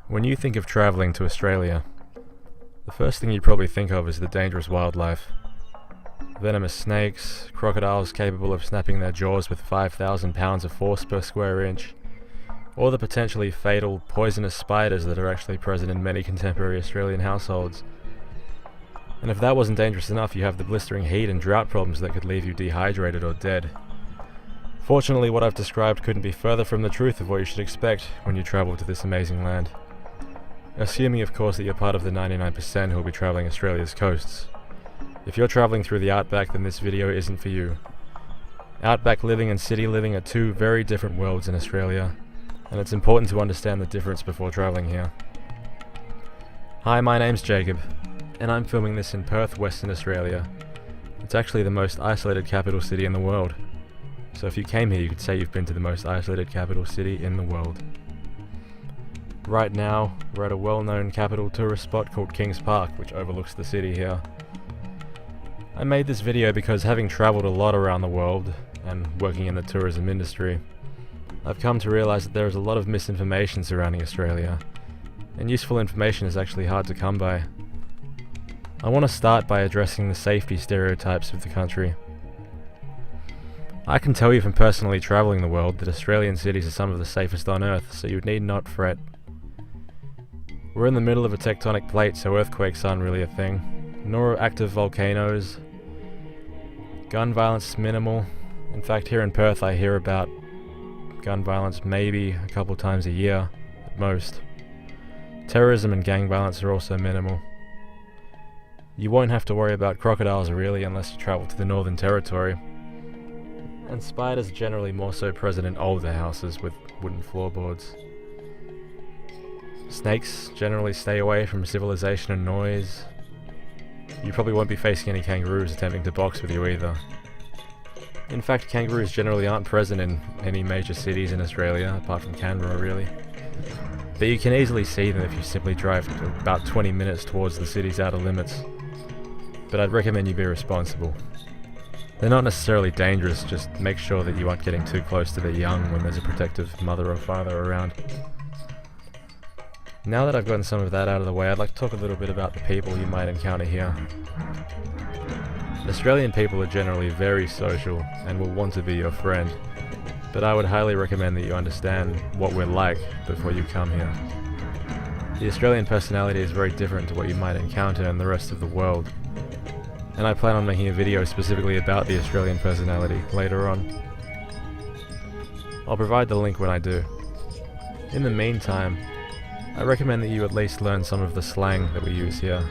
When you think of travelling to Australia, the first thing you probably think of is the dangerous wildlife. Venomous snakes, crocodiles capable of snapping their jaws with 5,000 pounds of force per square inch, or the potentially fatal poisonous spiders that are actually present in many contemporary Australian households. And if that wasn't dangerous enough, you have the blistering heat and drought problems that could leave you dehydrated or dead. Fortunately, what I've described couldn't be further from the truth of what you should expect when you travel to this amazing land. Assuming, of course, that you're part of the 99% who will be travelling Australia's coasts. If you're travelling through the outback, then this video isn't for you. Outback living and city living are two very different worlds in Australia, and it's important to understand the difference before travelling here. Hi, my name's Jacob, and I'm filming this in Perth, Western Australia. It's actually the most isolated capital city in the world. So if you came here, you could say you've been to the most isolated capital city in the world. Right now, we're at a well-known capital tourist spot called Kings Park, which overlooks the city here. I made this video because, having travelled a lot around the world and working in the tourism industry, I've come to realise that there is a lot of misinformation surrounding Australia, and useful information is actually hard to come by. I want to start by addressing the safety stereotypes of the country. I can tell you from personally travelling the world that Australian cities are some of the safest on earth, so you need not fret. We're in the middle of a tectonic plate, so earthquakes aren't really a thing, nor are active volcanoes. Gun violence is minimal. In fact, here in Perth I hear about gun violence maybe a couple times a year, at most. Terrorism and gang violence are also minimal. You won't have to worry about crocodiles really unless you travel to the Northern Territory. And spiders are generally more so present in older houses with wooden floorboards. Snakes generally stay away from civilization and noise. You probably won't be facing any kangaroos attempting to box with you either. In fact, kangaroos generally aren't present in any major cities in Australia, apart from Canberra really. But you can easily see them if you simply drive about 20 minutes towards the city's outer limits. But I'd recommend you be responsible. They're not necessarily dangerous, just make sure that you aren't getting too close to their young when there's a protective mother or father around. Now that I've gotten some of that out of the way, I'd like to talk a little bit about the people you might encounter here. Australian people are generally very social and will want to be your friend, but I would highly recommend that you understand what we're like before you come here. The Australian personality is very different to what you might encounter in the rest of the world, and I plan on making a video specifically about the Australian personality later on. I'll provide the link when I do. In the meantime, I recommend that you at least learn some of the slang that we use here.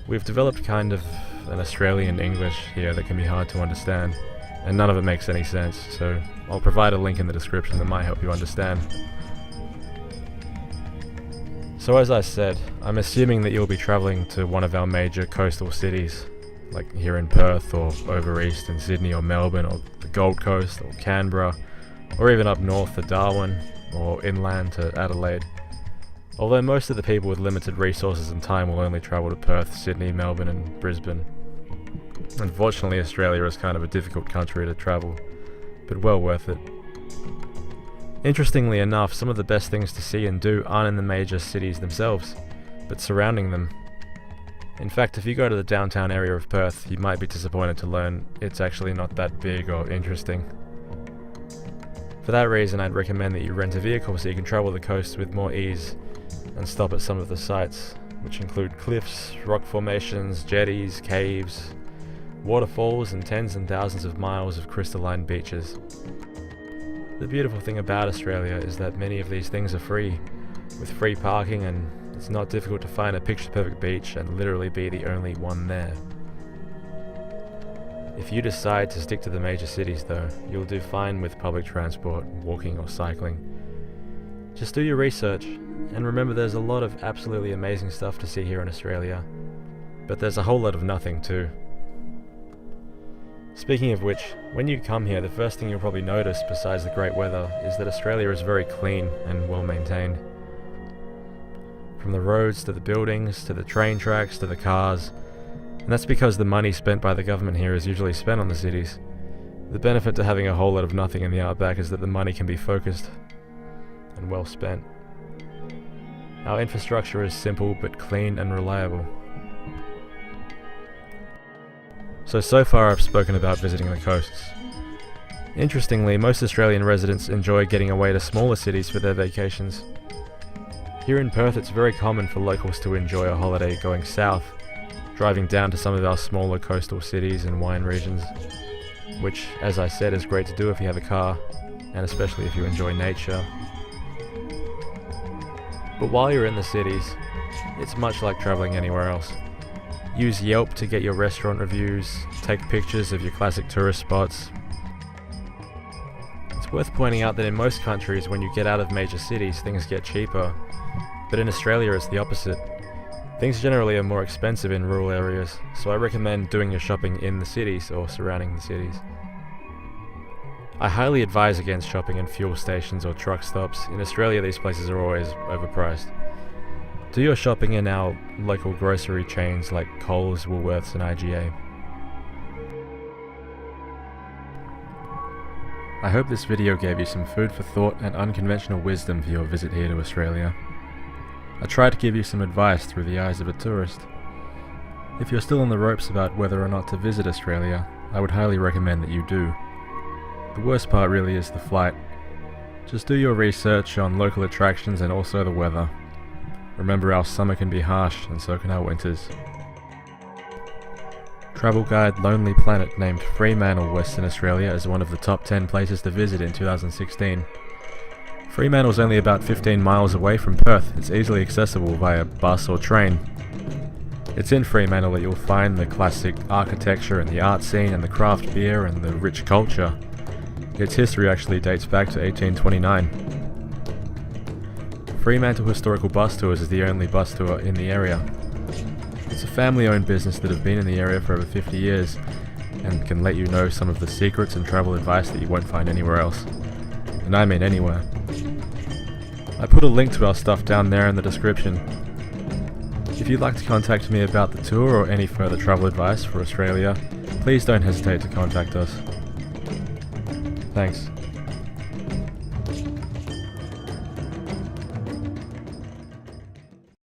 We've developed kind of an Australian English here that can be hard to understand, and none of it makes any sense, so I'll provide a link in the description that might help you understand. So as I said, I'm assuming that you'll be travelling to one of our major coastal cities, like here in Perth or over east in Sydney or Melbourne or the Gold Coast or Canberra, or even up north to Darwin or inland to Adelaide. Although most of the people with limited resources and time will only travel to Perth, Sydney, Melbourne and Brisbane. Unfortunately, Australia is kind of a difficult country to travel, but well worth it. Interestingly enough, some of the best things to see and do aren't in the major cities themselves, but surrounding them. In fact, if you go to the downtown area of Perth, you might be disappointed to learn it's actually not that big or interesting. For that reason, I'd recommend that you rent a vehicle so you can travel the coast with more ease and stop at some of the sites, which include cliffs, rock formations, jetties, caves, waterfalls, and tens and thousands of miles of crystalline beaches. The beautiful thing about Australia is that many of these things are free, with free parking, and it's not difficult to find a picture-perfect beach and literally be the only one there. If you decide to stick to the major cities though, you'll do fine with public transport, walking or cycling. Just do your research, and remember there's a lot of absolutely amazing stuff to see here in Australia, but there's a whole lot of nothing too. Speaking of which, when you come here, the first thing you'll probably notice, besides the great weather, is that Australia is very clean and well maintained. From the roads to the buildings, to the train tracks, to the cars, and that's because the money spent by the government here is usually spent on the cities. The benefit to having a whole lot of nothing in the outback is that the money can be focused and well spent. Our infrastructure is simple but clean and reliable. So far I've spoken about visiting the coasts. Interestingly, most Australian residents enjoy getting away to smaller cities for their vacations. Here in Perth, it's very common for locals to enjoy a holiday going south, driving down to some of our smaller coastal cities and wine regions, which, as I said, is great to do if you have a car, and especially if you enjoy nature. But while you're in the cities, it's much like traveling anywhere else. Use Yelp to get your restaurant reviews, take pictures of your classic tourist spots. It's worth pointing out that in most countries, when you get out of major cities, things get cheaper. But in Australia, it's the opposite. Things generally are more expensive in rural areas, so I recommend doing your shopping in the cities or surrounding the cities. I highly advise against shopping in fuel stations or truck stops. In Australia, these places are always overpriced. Do your shopping in our local grocery chains like Coles, Woolworths and IGA. I hope this video gave you some food for thought and unconventional wisdom for your visit here to Australia. I try to give you some advice through the eyes of a tourist. If you're still on the ropes about whether or not to visit Australia, I would highly recommend that you do. The worst part really is the flight. Just do your research on local attractions and also the weather. Remember, our summer can be harsh, and so can our winters. Travel guide Lonely Planet named Fremantle, Western Australia as one of the top 10 places to visit in 2016. Fremantle's only about 15 miles away from Perth. It's easily accessible via bus or train. It's in Fremantle that you'll find the classic architecture and the art scene and the craft beer and the rich culture. Its history actually dates back to 1829. Fremantle Historical Bus Tours is the only bus tour in the area. It's a family-owned business that have been in the area for over 50 years and can let you know some of the secrets and travel advice that you won't find anywhere else. And I mean anywhere. I put a link to our stuff down there in the description. If you'd like to contact me about the tour or any further travel advice for Australia, please don't hesitate to contact us. Thanks.